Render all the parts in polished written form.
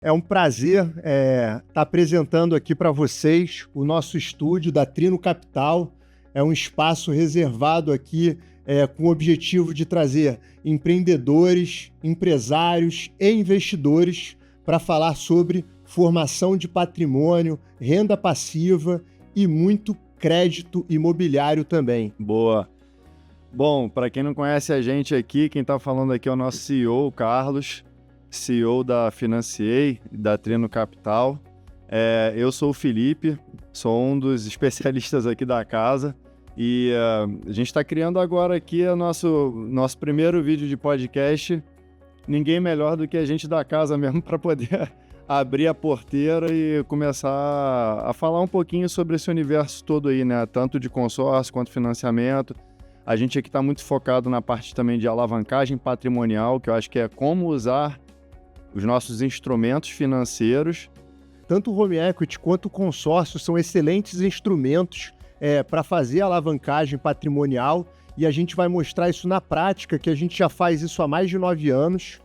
É um prazer estar apresentando aqui para vocês o nosso estúdio da Trino Capital. É um espaço reservado aqui com o objetivo de trazer empreendedores, empresários e investidores para falar sobre formação de patrimônio, renda passiva e muito crédito imobiliário também. Boa. Bom, para quem não conhece a gente aqui, quem está falando aqui é o nosso CEO, o Carlos, CEO da Financiei, da Trino Capital. Eu sou o Felipe, sou um dos especialistas aqui da casa e a gente está criando agora aqui o nosso primeiro vídeo de podcast. Ninguém melhor do que a gente da casa mesmo para poder abrir a porteira e começar a falar um pouquinho sobre esse universo todo aí, né? Tanto de consórcio quanto financiamento. A gente aqui está muito focado na parte também de alavancagem patrimonial, que eu acho que é como usar os nossos instrumentos financeiros. Tanto o home equity quanto o consórcio são excelentes instrumentos para fazer alavancagem patrimonial, e a gente vai mostrar isso na prática, que a gente já faz isso há mais de 9 anos.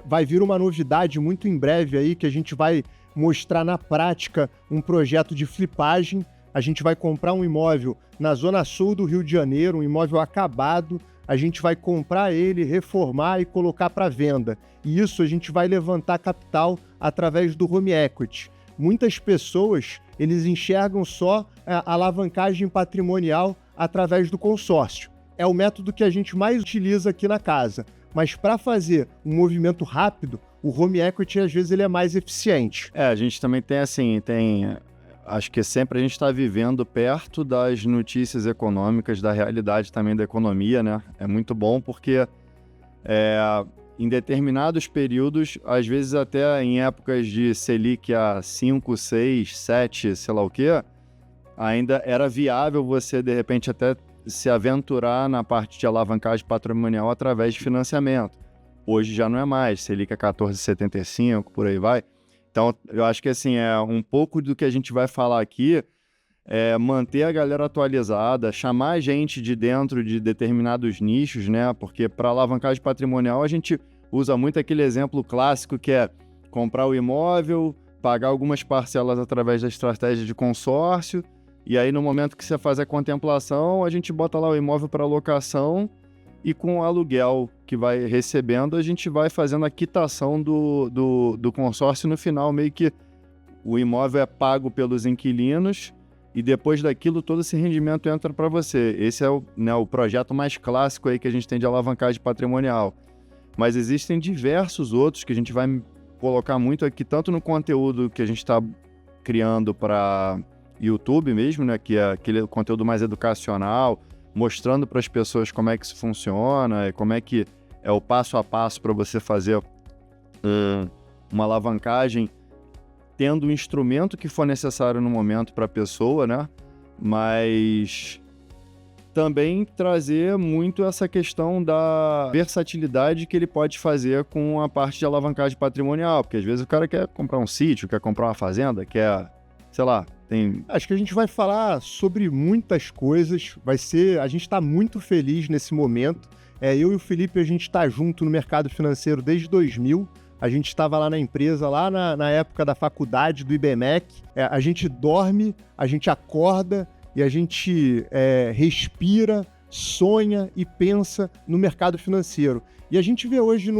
Vai vir uma novidade muito em breve aí, que a gente vai mostrar na prática um projeto de flipagem. A gente vai comprar um imóvel na zona sul do Rio de Janeiro, um imóvel acabado. A gente vai comprar ele, reformar e colocar para venda. E isso a gente vai levantar capital através do home equity. Muitas pessoas, eles enxergam só a alavancagem patrimonial através do consórcio. É o método que a gente mais utiliza aqui na casa. Mas para fazer um movimento rápido, o home equity às vezes ele é mais eficiente. A gente também acho que sempre a gente está vivendo perto das notícias econômicas, da realidade também da economia, né? É muito bom porque em determinados períodos, às vezes até em épocas de Selic a 5, 6, 7, sei lá o quê, ainda era viável você, de repente, até se aventurar na parte de alavancagem patrimonial através de financiamento. Hoje já não é mais, Selic a 14,75, por aí vai. Então, eu acho que assim, um pouco do que a gente vai falar aqui é manter a galera atualizada, chamar a gente de dentro de determinados nichos, né? Porque para alavancagem patrimonial a gente usa muito aquele exemplo clássico que é comprar o imóvel, pagar algumas parcelas através da estratégia de consórcio, e aí no momento que você faz a contemplação, a gente bota lá o imóvel para locação e com o aluguel que vai recebendo, a gente vai fazendo a quitação do consórcio no final, meio que o imóvel é pago pelos inquilinos e depois daquilo todo esse rendimento entra para você. Esse é o projeto mais clássico aí que a gente tem de alavancagem patrimonial. Mas existem diversos outros que a gente vai colocar muito aqui, tanto no conteúdo que a gente está criando para YouTube mesmo, né, que é aquele conteúdo mais educacional, mostrando para as pessoas como é que isso funciona e como é que é o passo a passo para você fazer uma alavancagem, tendo o instrumento que for necessário no momento para a pessoa, né? Mas também trazer muito essa questão da versatilidade que ele pode fazer com a parte de alavancagem patrimonial, porque às vezes o cara quer comprar um sítio, quer comprar uma fazenda, quer, sei lá, Acho que a gente vai falar sobre muitas coisas, a gente está muito feliz nesse momento. Eu e o Felipe, a gente está junto no mercado financeiro desde 2000, a gente estava lá na empresa, lá na época da faculdade do IBMEC. A gente dorme, a gente acorda e a gente respira, sonha e pensa no mercado financeiro. E a gente vê hoje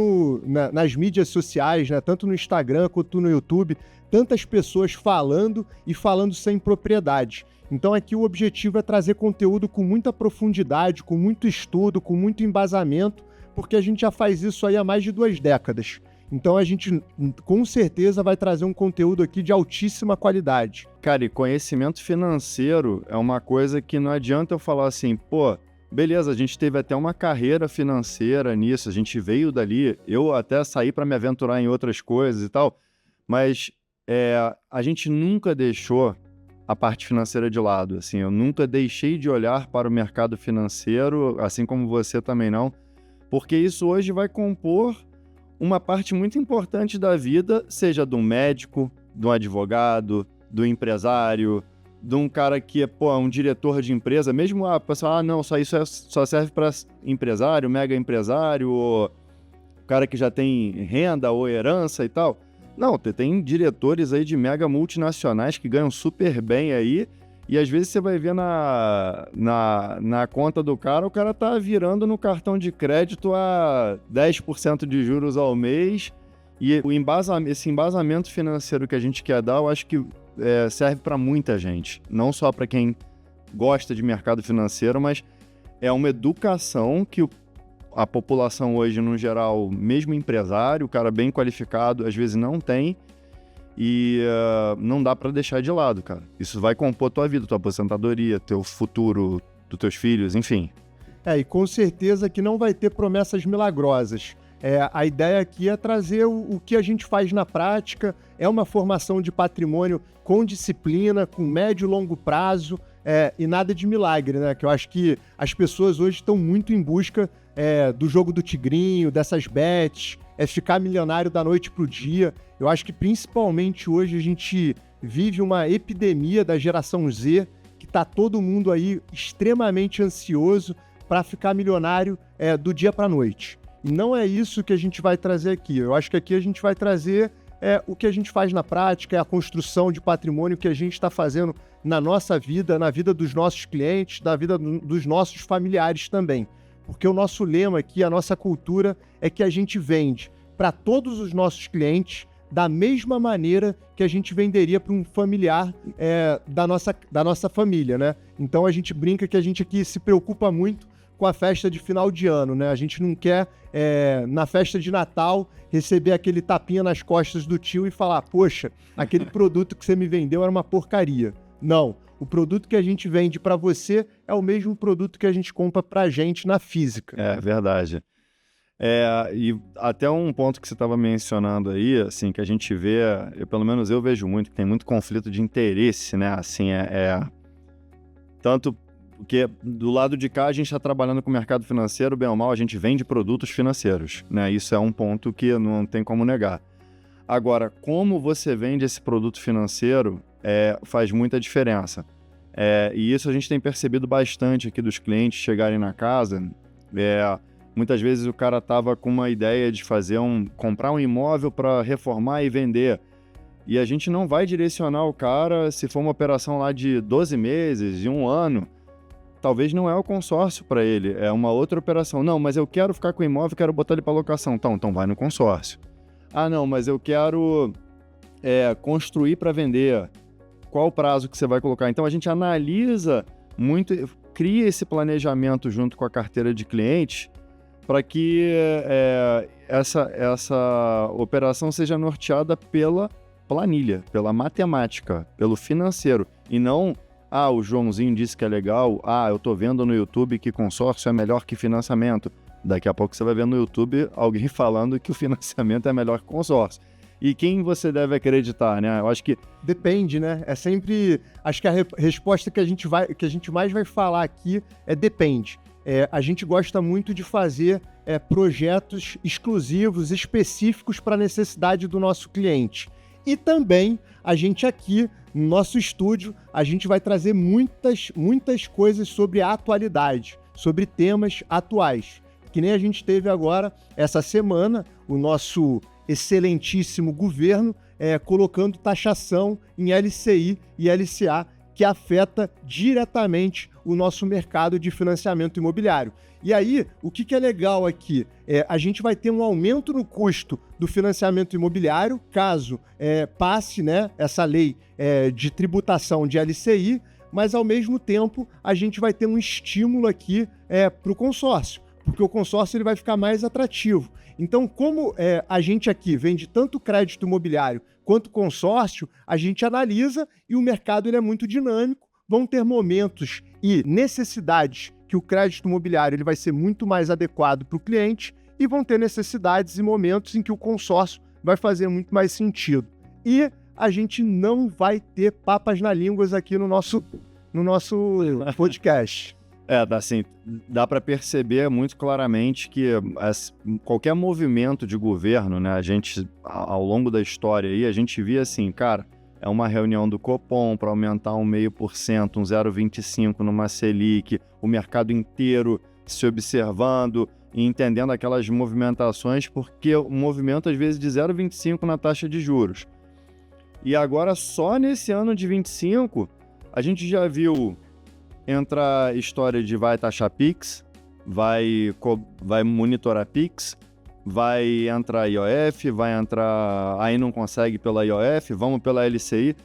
nas mídias sociais, né, tanto no Instagram quanto no YouTube, tantas pessoas falando e falando sem propriedade. Então aqui o objetivo é trazer conteúdo com muita profundidade, com muito estudo, com muito embasamento, porque a gente já faz isso aí há mais de 2 décadas. Então a gente com certeza vai trazer um conteúdo aqui de altíssima qualidade. Cara, e conhecimento financeiro é uma coisa que não adianta eu falar assim, pô, beleza, a gente teve até uma carreira financeira nisso, a gente veio dali, eu até saí para me aventurar em outras coisas e tal, mas a gente nunca deixou a parte financeira de lado, assim, eu nunca deixei de olhar para o mercado financeiro, assim como você também não, porque isso hoje vai compor uma parte muito importante da vida, seja do médico, do advogado, do empresário, de um cara que é um diretor de empresa, mesmo a pessoa, não, só serve para empresário, mega empresário, ou cara que já tem renda ou herança e tal. Não, tem diretores aí de mega multinacionais que ganham super bem aí, e às vezes você vai ver na conta do cara, o cara tá virando no cartão de crédito a 10% de juros ao mês, e esse embasamento financeiro que a gente quer dar, eu acho que serve para muita gente, não só para quem gosta de mercado financeiro, mas é uma educação que a população hoje, no geral, mesmo empresário, o cara bem qualificado, às vezes não tem, e não dá para deixar de lado, cara. Isso vai compor tua vida, tua aposentadoria, teu futuro, dos teus filhos, enfim. E com certeza que não vai ter promessas milagrosas. A ideia aqui é trazer o que a gente faz na prática, é uma formação de patrimônio com disciplina, com médio e longo prazo, e nada de milagre, né? Que eu acho que as pessoas hoje estão muito em busca do jogo do tigrinho, dessas bets, ficar milionário da noite pro dia. Eu acho que principalmente hoje a gente vive uma epidemia da geração Z, que tá todo mundo aí extremamente ansioso para ficar milionário do dia para a noite. E não é isso que a gente vai trazer aqui. Eu acho que aqui a gente vai trazer o que a gente faz na prática, a construção de patrimônio que a gente está fazendo na nossa vida, na vida dos nossos clientes, na vida dos nossos familiares também. Porque o nosso lema aqui, a nossa cultura, é que a gente vende para todos os nossos clientes da mesma maneira que a gente venderia para um familiar da nossa família, né? Então a gente brinca que a gente aqui se preocupa muito com a festa de final de ano, né? A gente não quer, na festa de Natal, receber aquele tapinha nas costas do tio e falar, poxa, aquele produto que você me vendeu era uma porcaria. Não, o produto que a gente vende para você é o mesmo produto que a gente compra para a gente na física. É verdade. E até um ponto que você estava mencionando aí, assim, que a gente vê, pelo menos eu vejo muito, que tem muito conflito de interesse, né? Assim, tanto porque do lado de cá a gente está trabalhando com o mercado financeiro, bem ou mal, a gente vende produtos financeiros, né? Isso é um ponto que não tem como negar. Agora, como você vende esse produto financeiro faz muita diferença. E isso a gente tem percebido bastante aqui dos clientes chegarem na casa. Muitas vezes o cara estava com uma ideia de comprar um imóvel para reformar e vender. E a gente não vai direcionar o cara, se for uma operação lá de 12 meses, de 1 ano, talvez não é o consórcio para ele, é uma outra operação. Não, mas eu quero ficar com o imóvel, quero botar ele para locação. Então vai no consórcio. Ah, não, mas eu quero construir para vender. Qual o prazo que você vai colocar? Então a gente analisa muito, cria esse planejamento junto com a carteira de clientes para que essa operação seja norteada pela planilha, pela matemática, pelo financeiro, e não, o Joãozinho disse que é legal, eu tô vendo no YouTube que consórcio é melhor que financiamento. Daqui a pouco você vai ver no YouTube alguém falando que o financiamento é melhor que consórcio. E quem você deve acreditar, né? Eu acho que... Depende, né? Acho que a resposta que a gente mais vai falar aqui depende. A gente gosta muito de fazer projetos exclusivos, específicos para a necessidade do nosso cliente. E também, a gente aqui, no nosso estúdio, a gente vai trazer muitas coisas sobre a atualidade, sobre temas atuais. Que nem a gente teve agora, essa semana, o nosso excelentíssimo governo colocando taxação em LCI e LCA, que afeta diretamente o nosso mercado de financiamento imobiliário. E aí, o que é legal aqui? A gente vai ter um aumento no custo do financiamento imobiliário, caso passe, né, essa lei de tributação de LCI, mas ao mesmo tempo a gente vai ter um estímulo aqui para o consórcio, porque o consórcio ele vai ficar mais atrativo. Então, como a gente aqui vende tanto crédito imobiliário quanto consórcio, a gente analisa e o mercado ele é muito dinâmico. Vão ter momentos e necessidades que o crédito imobiliário ele vai ser muito mais adequado para o cliente e vão ter necessidades e momentos em que o consórcio vai fazer muito mais sentido. E a gente não vai ter papas na língua aqui no nosso podcast. Assim, dá para perceber muito claramente que qualquer movimento de governo, né, a gente, ao longo da história aí, a gente via assim, cara, é uma reunião do Copom para aumentar 0,5%, 0,25% numa Selic, o mercado inteiro se observando, e entendendo aquelas movimentações, porque o movimento às vezes de 0,25 na taxa de juros. E agora só nesse ano de 25, a gente já viu entrar história de vai taxar Pix, vai monitorar Pix, vai entrar IOF, vai entrar... Aí não consegue pela IOF, vamos pela LCI.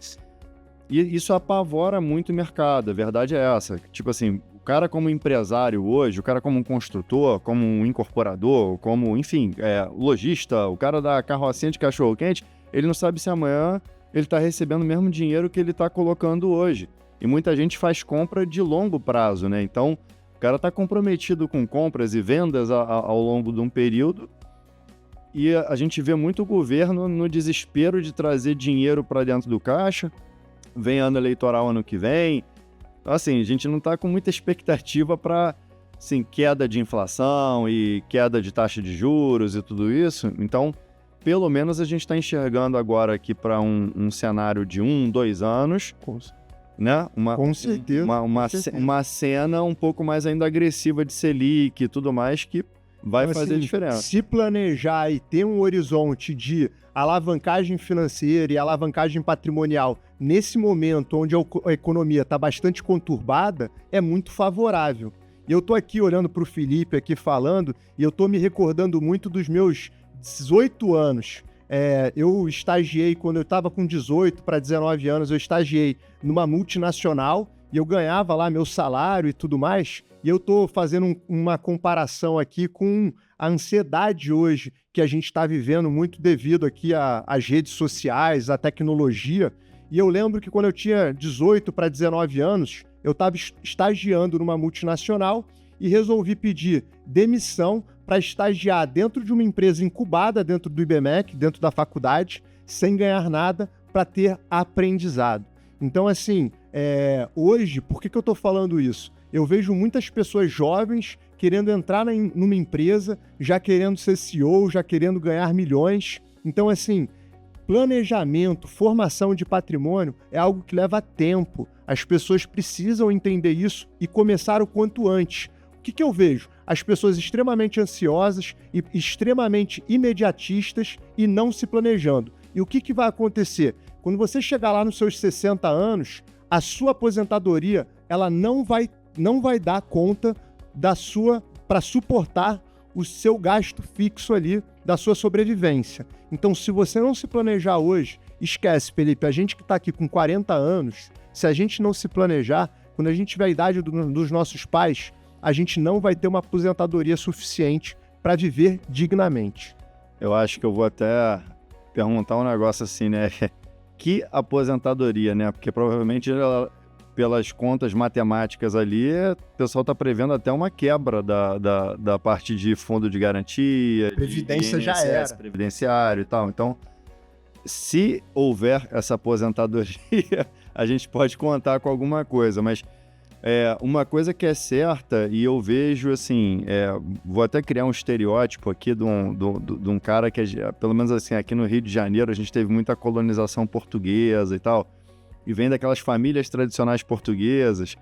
E isso apavora muito o mercado, a verdade é essa. Tipo assim, o cara como empresário hoje, o cara como um construtor, como um incorporador, como, enfim, lojista, o cara da carrocinha de cachorro-quente, ele não sabe se amanhã ele está recebendo o mesmo dinheiro que ele está colocando hoje. E muita gente faz compra de longo prazo, né? Então, o cara está comprometido com compras e vendas ao longo de um período, e a gente vê muito o governo no desespero de trazer dinheiro para dentro do caixa. Vem ano eleitoral ano que vem. Então, assim, a gente não está com muita expectativa para, assim, queda de inflação e queda de taxa de juros e tudo isso. Então, pelo menos a gente está enxergando agora aqui para um cenário de 2 anos, né? Com certeza. Uma cena um pouco mais ainda agressiva de Selic e tudo mais, que vai então, fazer assim, diferença. Se planejar e ter um horizonte de alavancagem financeira e alavancagem patrimonial nesse momento onde a economia está bastante conturbada, é muito favorável. E eu estou aqui olhando para o Felipe aqui falando, e eu estou me recordando muito dos meus 18 anos. Eu estagiei, quando eu estava com 18 para 19 anos, eu estagiei numa multinacional e eu ganhava lá meu salário e tudo mais. E eu estou fazendo uma comparação aqui com a ansiedade hoje que a gente está vivendo muito devido aqui às redes sociais, à tecnologia. E eu lembro que quando eu tinha 18 para 19 anos, eu estava estagiando numa multinacional e resolvi pedir demissão para estagiar dentro de uma empresa incubada dentro do IBMEC, dentro da faculdade, sem ganhar nada, para ter aprendizado. Então, assim, hoje, por que eu estou falando isso? Eu vejo muitas pessoas jovens querendo entrar numa empresa, já querendo ser CEO, já querendo ganhar milhões. Então, assim, planejamento, formação de patrimônio é algo que leva tempo. As pessoas precisam entender isso e começar o quanto antes. O que eu vejo? As pessoas extremamente ansiosas e extremamente imediatistas e não se planejando. E o que vai acontecer? Quando você chegar lá nos seus 60 anos, a sua aposentadoria ela não vai dar conta para suportar o seu gasto fixo ali da sua sobrevivência. Então, se você não se planejar hoje, esquece, Felipe, a gente que está aqui com 40 anos, se a gente não se planejar, quando a gente tiver a idade dos nossos pais, a gente não vai ter uma aposentadoria suficiente para viver dignamente. Eu acho que eu vou até perguntar um negócio assim, né? Que aposentadoria, né? Porque provavelmente, pelas contas matemáticas ali, o pessoal está prevendo até uma quebra da parte de fundo de garantia, Previdência de já era. Previdenciário e tal. Então, se houver essa aposentadoria, a gente pode contar com alguma coisa, mas uma coisa que é certa, e eu vejo assim, vou até criar um estereótipo aqui de um cara que, pelo menos assim, aqui no Rio de Janeiro, a gente teve muita colonização portuguesa e tal, e vem daquelas famílias tradicionais portuguesas,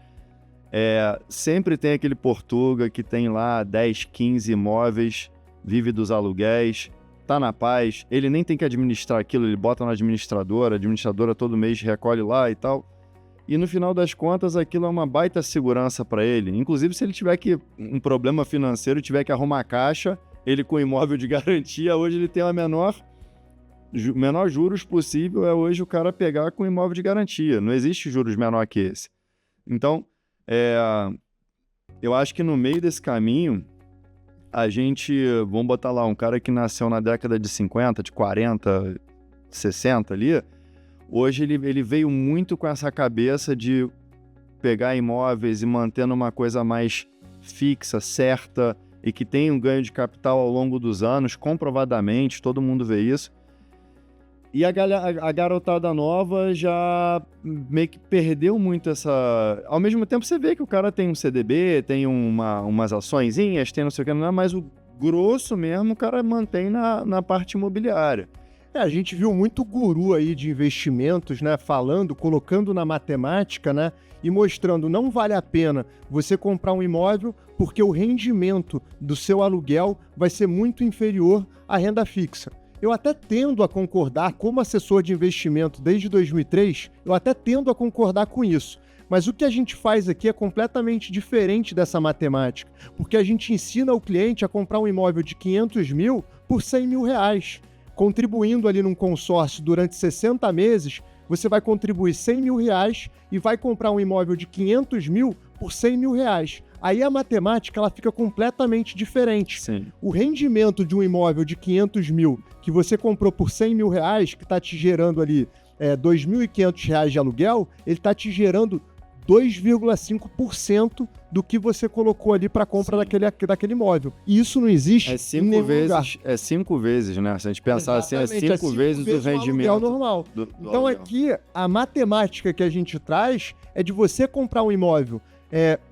sempre tem aquele portuga que tem lá 10, 15 imóveis, vive dos aluguéis, tá na paz, ele nem tem que administrar aquilo, ele bota na administradora, a administradora todo mês recolhe lá e tal. E no final das contas, aquilo é uma baita segurança para ele. Inclusive, se ele tiver um problema financeiro, tiver que arrumar caixa, ele com imóvel de garantia, hoje ele tem a menor juros possível, hoje o cara pegar com imóvel de garantia. Não existe juros menor que esse. Então, eu acho que no meio desse caminho, a gente, vamos botar lá, um cara que nasceu na década de 50, de 40, 60 ali, hoje ele veio muito com essa cabeça de pegar imóveis e manter numa coisa mais fixa, certa, e que tem um ganho de capital ao longo dos anos, comprovadamente, todo mundo vê isso. E a garotada nova já meio que perdeu muito essa... Ao mesmo tempo você vê que o cara tem um CDB, tem umas açõezinhas, tem não sei o que, mas o grosso mesmo o cara mantém na parte imobiliária. A gente viu muito guru aí de investimentos, né, falando, colocando na matemática, né, e mostrando não vale a pena você comprar um imóvel porque o rendimento do seu aluguel vai ser muito inferior à renda fixa. Eu até tendo a concordar, como assessor de investimento desde 2003, eu até tendo a concordar com isso. Mas o que a gente faz aqui é completamente diferente dessa matemática, porque a gente ensina o cliente a comprar um imóvel de 500 mil por 100 mil reais. Contribuindo ali num consórcio durante 60 meses, você vai contribuir 100 mil reais e vai comprar um imóvel de 500 mil por 100 mil reais. Aí a matemática ela fica completamente diferente. Sim. O rendimento de um imóvel de 500 mil que você comprou por 100 mil reais, que está te gerando ali R$ 2.500 de aluguel, ele está te gerando 2,5% do que você colocou ali para compra daquele imóvel. E isso não existe em nenhum lugar. É 5 vezes, né? Se a gente pensar Exatamente, assim, é 5 vezes o rendimento aluguel normal. do Então aluguel. aqui, a matemática que a gente traz é de você comprar um imóvel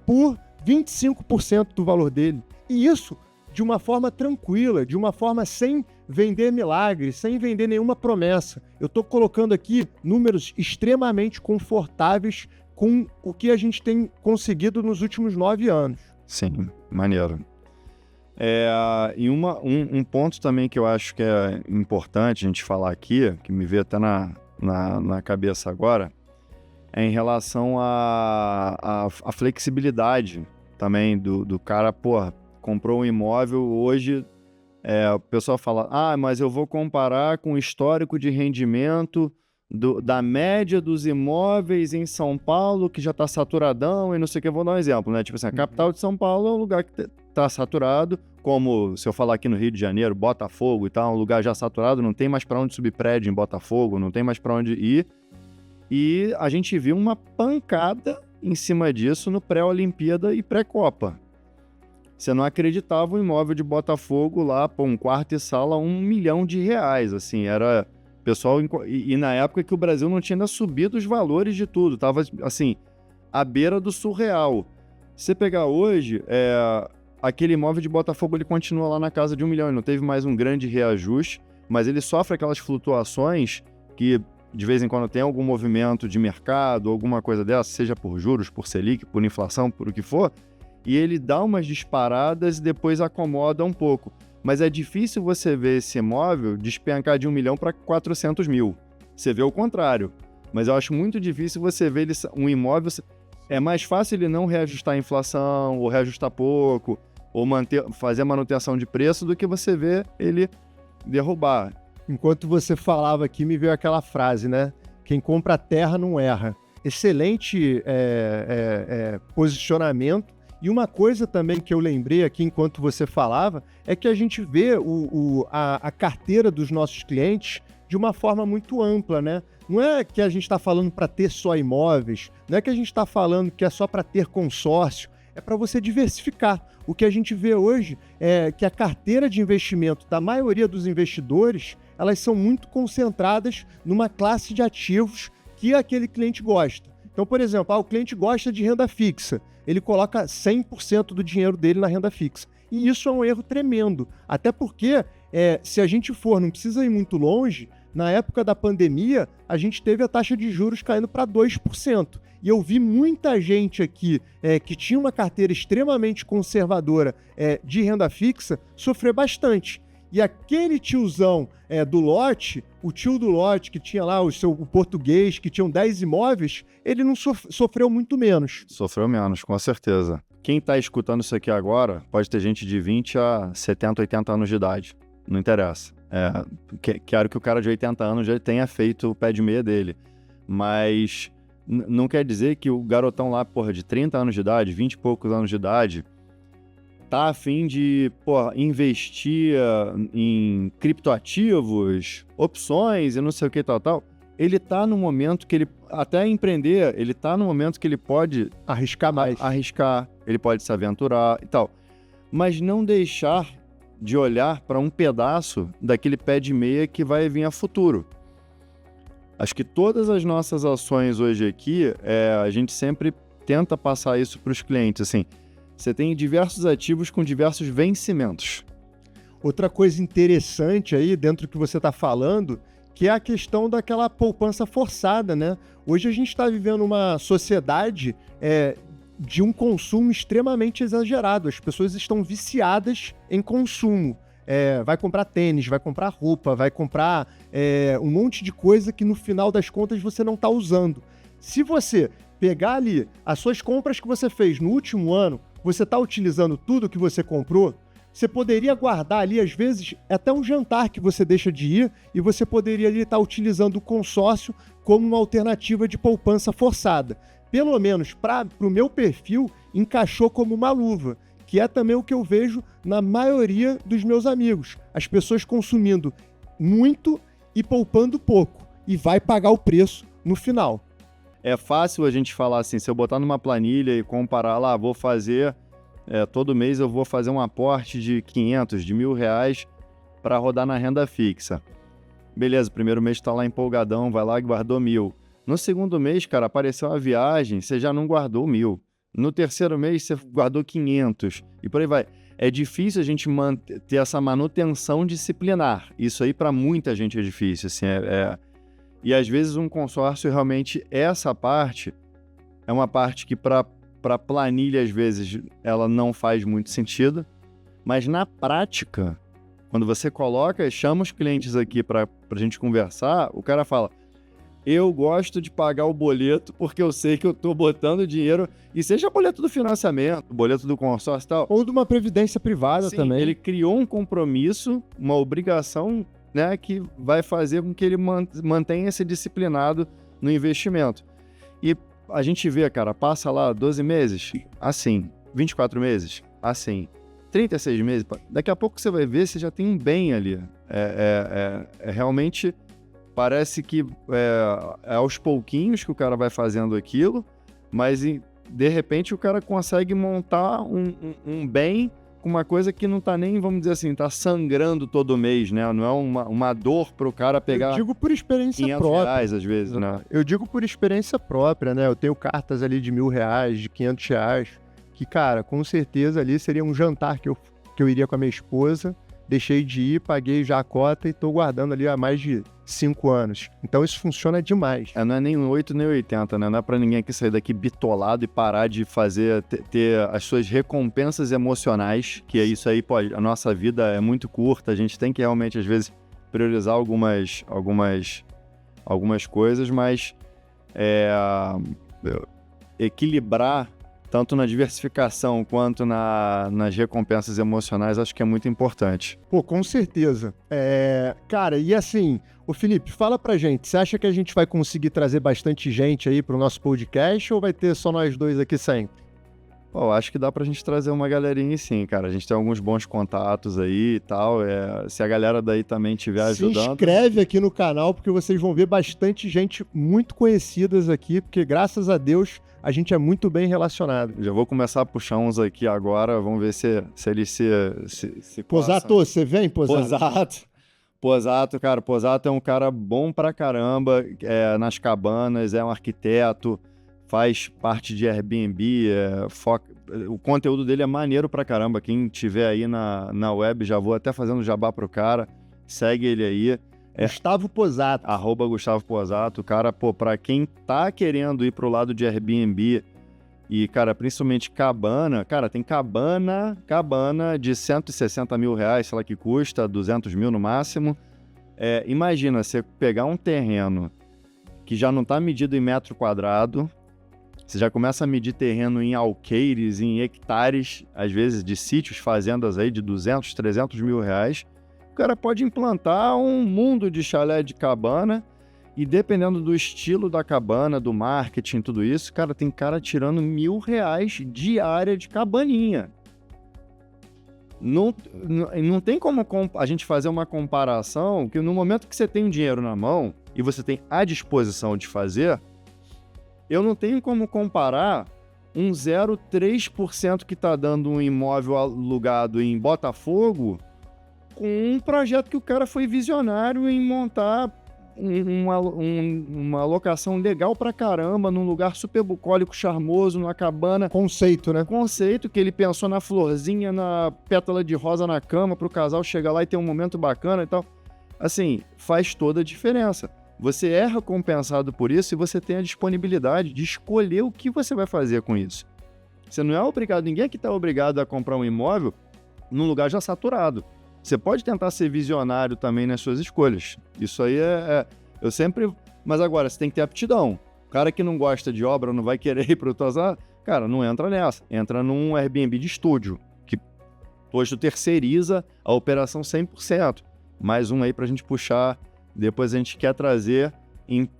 por 25% do valor dele. E isso de uma forma tranquila, de uma forma sem vender milagre, sem vender nenhuma promessa. Eu estou colocando aqui números extremamente confortáveis com o que a gente tem conseguido nos últimos 9 anos. Sim, maneiro. E um ponto também que eu acho que é importante a gente falar aqui, que me veio até na cabeça agora, é em relação à flexibilidade também do cara, comprou um imóvel, hoje o pessoal fala, mas eu vou comparar com o histórico de rendimento da média dos imóveis em São Paulo, que já está saturadão e não sei o que. Eu vou dar um exemplo, né? Tipo assim, a capital de São Paulo é um lugar que está saturado, como se eu falar aqui no Rio de Janeiro, Botafogo e tal, um lugar já saturado, não tem mais para onde subir prédio em Botafogo, não tem mais para onde ir. E a gente viu uma pancada em cima disso no pré-Olimpíada e pré-Copa. Você não acreditava o imóvel de Botafogo lá, um quarto e sala, R$1 milhão, assim, era... Pessoal, e na época que o Brasil não tinha ainda subido os valores de tudo, tava assim, à beira do surreal. Você pegar hoje, aquele imóvel de Botafogo, ele continua lá na casa de R$1 milhão, ele não teve mais um grande reajuste, mas ele sofre aquelas flutuações que de vez em quando tem algum movimento de mercado, alguma coisa dessa, seja por juros, por Selic, por inflação, por o que for, e ele dá umas disparadas e depois acomoda um pouco. Mas é difícil você ver esse imóvel despencar de 1 milhão para 400 mil. Você vê o contrário. Mas eu acho muito difícil você ver um imóvel... É mais fácil ele não reajustar a inflação, ou reajustar pouco, ou fazer a manutenção de preço, do que você ver ele derrubar. Enquanto você falava aqui, me veio aquela frase, né? Quem compra terra não erra. Excelente posicionamento. E uma coisa também que eu lembrei aqui enquanto você falava é que a gente vê a carteira dos nossos clientes de uma forma muito ampla, né? Não é que a gente está falando para ter só imóveis, não é que a gente está falando que é só para ter consórcio, é para você diversificar. O que a gente vê hoje é que a carteira de investimento da maioria dos investidores, elas são muito concentradas numa classe de ativos que aquele cliente gosta. Então, por exemplo, o cliente gosta de renda fixa, ele coloca 100% do dinheiro dele na renda fixa. E isso é um erro tremendo, até porque se a gente não precisa ir muito longe, na época da pandemia, a gente teve a taxa de juros caindo para 2%. E eu vi muita gente aqui que tinha uma carteira extremamente conservadora de renda fixa sofrer bastante. E aquele tiozão do lote, o tio do lote que tinha lá o português, que tinham 10 imóveis, ele não sofreu muito menos. Sofreu menos, com certeza. Quem está escutando isso aqui agora, pode ter gente de 20 a 70, 80 anos de idade. Não interessa. Quero que o cara de 80 anos já tenha feito o pé de meia dele. Mas não quer dizer que o garotão lá, de 30 anos de idade, 20 e poucos anos de idade, tá a fim de investir em criptoativos, opções e não sei o que tal. Ele tá no momento que ele, até empreender, ele tá no momento que ele pode arriscar mais. Ele pode se aventurar e tal. Mas não deixar de olhar para um pedaço daquele pé de meia que vai vir a futuro. Acho que todas as nossas ações hoje aqui, a gente sempre tenta passar isso para os clientes, assim. Você tem diversos ativos com diversos vencimentos. Outra coisa interessante aí, dentro do que você está falando, que é a questão daquela poupança forçada, né? Hoje a gente está vivendo uma sociedade de um consumo extremamente exagerado. As pessoas estão viciadas em consumo. Vai comprar tênis, vai comprar roupa, vai comprar um monte de coisa que no final das contas você não está usando. Se você pegar ali as suas compras que você fez no último ano, você está utilizando tudo que você comprou, você poderia guardar ali, às vezes, até um jantar que você deixa de ir e você poderia ali estar utilizando o consórcio como uma alternativa de poupança forçada. Pelo menos para o meu perfil, encaixou como uma luva, que é também o que eu vejo na maioria dos meus amigos. As pessoas consumindo muito e poupando pouco, e vai pagar o preço no final. É fácil a gente falar assim, se eu botar numa planilha e comparar lá, vou fazer, todo mês eu vou fazer um aporte de 500, de R$1.000 para rodar na renda fixa. Beleza, primeiro mês tá lá empolgadão, vai lá e guardou 1.000. No segundo mês, cara, apareceu uma viagem, você já não guardou 1.000. No terceiro mês, você guardou 500 e por aí vai. É difícil a gente ter essa manutenção disciplinar. Isso aí para muita gente é difícil, assim, E às vezes um consórcio realmente, essa parte, é uma parte que para planilha, às vezes, ela não faz muito sentido, mas na prática, quando você coloca, chama os clientes aqui para a gente conversar, o cara fala, eu gosto de pagar o boleto porque eu sei que eu estou botando dinheiro, e seja boleto do financiamento, boleto do consórcio e tal. Ou de uma previdência privada. Sim, também. Ele criou um compromisso, uma obrigação, né, que vai fazer com que ele mantenha-se disciplinado no investimento. E a gente vê, cara, passa lá 12 meses, assim, 24 meses, assim, 36 meses, daqui a pouco você vai ver, você já tem um bem ali. Realmente, parece que é aos pouquinhos que o cara vai fazendo aquilo, mas de repente o cara consegue montar um bem com uma coisa que não tá nem, vamos dizer assim, tá sangrando todo mês, né? Não é uma dor pro cara pegar. Eu digo por experiência própria. R$500 às vezes, né? Eu digo por experiência própria, né? Eu tenho cartas ali de R$1.000, de R$500, que, cara, com certeza ali seria um jantar que eu iria com a minha esposa, deixei de ir, paguei já a cota e tô guardando ali há mais de 5 anos. Então isso funciona demais. Não é nem 8 nem 80, né? Não é pra ninguém aqui sair daqui bitolado e parar de fazer, ter as suas recompensas emocionais, que é isso aí, pô, a nossa vida é muito curta, a gente tem que realmente, às vezes, priorizar algumas coisas, mas equilibrar tanto na diversificação quanto nas recompensas emocionais, acho que é muito importante. Pô, com certeza. Cara, e assim, ô Felipe, fala pra gente, você acha que a gente vai conseguir trazer bastante gente aí pro nosso podcast ou vai ter só nós dois aqui sempre? Pô, acho que dá pra gente trazer uma galerinha sim, cara. A gente tem alguns bons contatos aí e tal. Se a galera daí também estiver ajudando... Se inscreve aqui no canal, porque vocês vão ver bastante gente muito conhecidas aqui, porque graças a Deus a gente é muito bem relacionado. Já vou começar a puxar uns aqui agora, vamos ver se eles se Posato, você vem, Posato? Posato, cara, Posato é um cara bom pra caramba, nas cabanas, é um arquiteto, faz parte de Airbnb, o conteúdo dele é maneiro pra caramba. Quem tiver aí na web, já vou até fazendo jabá pro cara, segue ele aí. Gustavo Posato. @Gustavo Posato. Cara, pô, pra quem tá querendo ir pro lado de Airbnb e, cara, principalmente cabana, cara, tem cabana de R$160 mil, sei lá que custa, 200 mil no máximo. Imagina, você pegar um terreno que já não tá medido em metro quadrado, você já começa a medir terreno em alqueires, em hectares, às vezes de sítios, fazendas aí de 200, 300 mil reais. O cara pode implantar um mundo de chalé de cabana e dependendo do estilo da cabana, do marketing, tudo isso, cara, tem cara tirando R$1.000 diária de cabaninha. Não tem como a gente fazer uma comparação que no momento que você tem dinheiro na mão e você tem a disposição de fazer, eu não tenho como comparar um 0,3% que está dando um imóvel alugado em Botafogo com um projeto que o cara foi visionário em montar uma locação legal pra caramba, num lugar super bucólico, charmoso, numa cabana. Conceito, né? Conceito, que ele pensou na florzinha, na pétala de rosa na cama, pro casal chegar lá e ter um momento bacana e tal. assim, faz toda a diferença. Você é recompensado por isso e você tem a disponibilidade de escolher o que você vai fazer com isso. Você não é obrigado, ninguém aqui está obrigado a comprar um imóvel num lugar já saturado. Você pode tentar ser visionário também nas suas escolhas. Isso aí eu sempre... Mas agora, você tem que ter aptidão. O cara que não gosta de obra, não vai querer ir para o Tosar, cara, não entra nessa. Entra num Airbnb de estúdio, que hoje tu terceiriza a operação 100%. Mais um aí para a gente puxar. Depois a gente quer trazer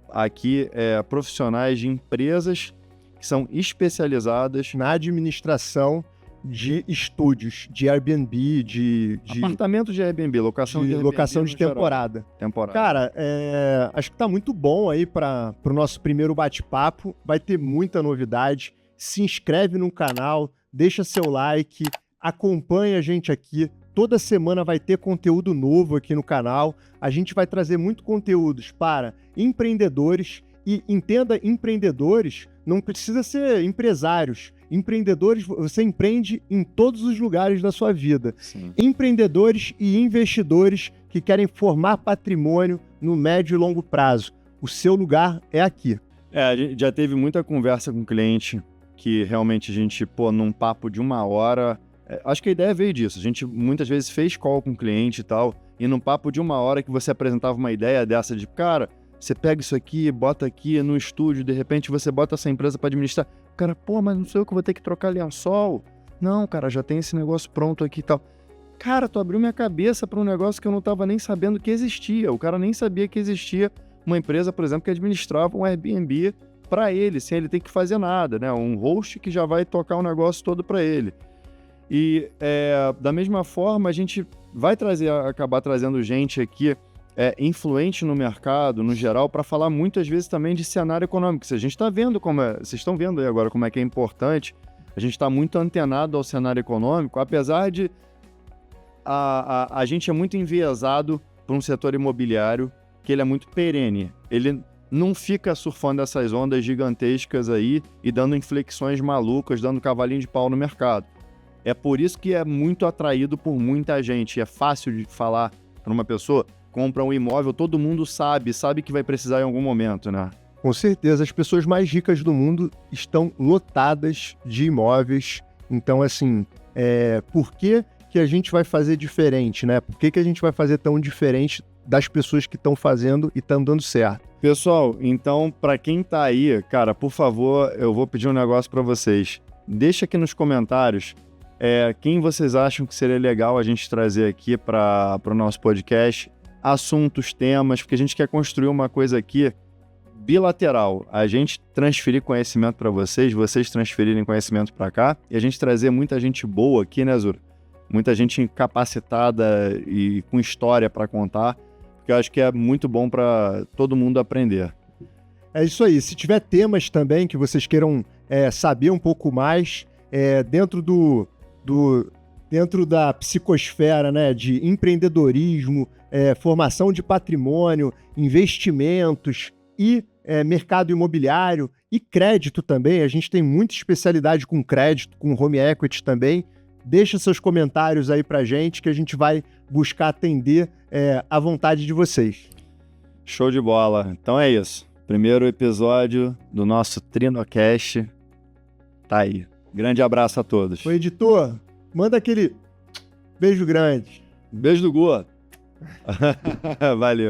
aqui profissionais de empresas que são especializadas na administração de estúdios, de Airbnb, de apartamento de Airbnb, locação de locação de temporada. Cara, acho que tá muito bom aí para o nosso primeiro bate-papo. Vai ter muita novidade. Se inscreve no canal, deixa seu like, acompanha a gente aqui. Toda semana vai ter conteúdo novo aqui no canal. A gente vai trazer muito conteúdos para empreendedores. E entenda, empreendedores não precisa ser empresários. Empreendedores, você empreende em todos os lugares da sua vida. Sim. Empreendedores e investidores que querem formar patrimônio no médio e longo prazo. O seu lugar é aqui. A gente já teve muita conversa com o cliente que realmente a gente, num papo de 1 hora... acho que a ideia veio disso. A gente muitas vezes fez call com o cliente e tal, e num papo de 1 hora que você apresentava uma ideia dessa de, cara, você pega isso aqui, bota aqui no estúdio, de repente você bota essa empresa para administrar. Cara, mas não sei eu que vou ter que trocar lençol. Não, cara, já tem esse negócio pronto aqui e tal. Cara, tu abriu minha cabeça para um negócio que eu não tava nem sabendo que existia. O cara nem sabia que existia uma empresa, por exemplo, que administrava um Airbnb para ele, sem ele ter que fazer nada, né? Um host que já vai tocar o negócio todo para ele. E da mesma forma, a gente vai acabar trazendo gente aqui influente no mercado, no geral, para falar muitas vezes também de cenário econômico. Se a gente está vendo vocês estão vendo aí agora como é que é importante, a gente está muito antenado ao cenário econômico, apesar de a gente é muito enviesado por um setor imobiliário que ele é muito perene. Ele não fica surfando essas ondas gigantescas aí e dando inflexões malucas, dando cavalinho de pau no mercado. É por isso que é muito atraído por muita gente. É fácil de falar para uma pessoa, compra um imóvel, todo mundo sabe que vai precisar em algum momento, né? Com certeza, as pessoas mais ricas do mundo estão lotadas de imóveis. Então, assim, por que a gente vai fazer diferente, né? Por que a gente vai fazer tão diferente das pessoas que estão fazendo e estão dando certo? Pessoal, então, para quem tá aí, cara, por favor, eu vou pedir um negócio para vocês. Deixa aqui nos comentários quem vocês acham que seria legal a gente trazer aqui para o nosso podcast, assuntos, temas, porque a gente quer construir uma coisa aqui bilateral. A gente transferir conhecimento para vocês transferirem conhecimento para cá, e a gente trazer muita gente boa aqui, né, Zura? Muita gente capacitada e com história para contar, porque eu acho que é muito bom para todo mundo aprender. É isso aí. Se tiver temas também que vocês queiram saber um pouco mais, dentro da psicosfera, né, de empreendedorismo, formação de patrimônio, investimentos e mercado imobiliário e crédito também. A gente tem muita especialidade com crédito, com home equity também. Deixa seus comentários aí pra gente que a gente vai buscar atender a vontade de vocês. Show de bola. Então é isso. Primeiro episódio do nosso Trinocast tá aí. Grande abraço a todos. Ô, editor, manda aquele beijo grande. Beijo do Gua. Valeu.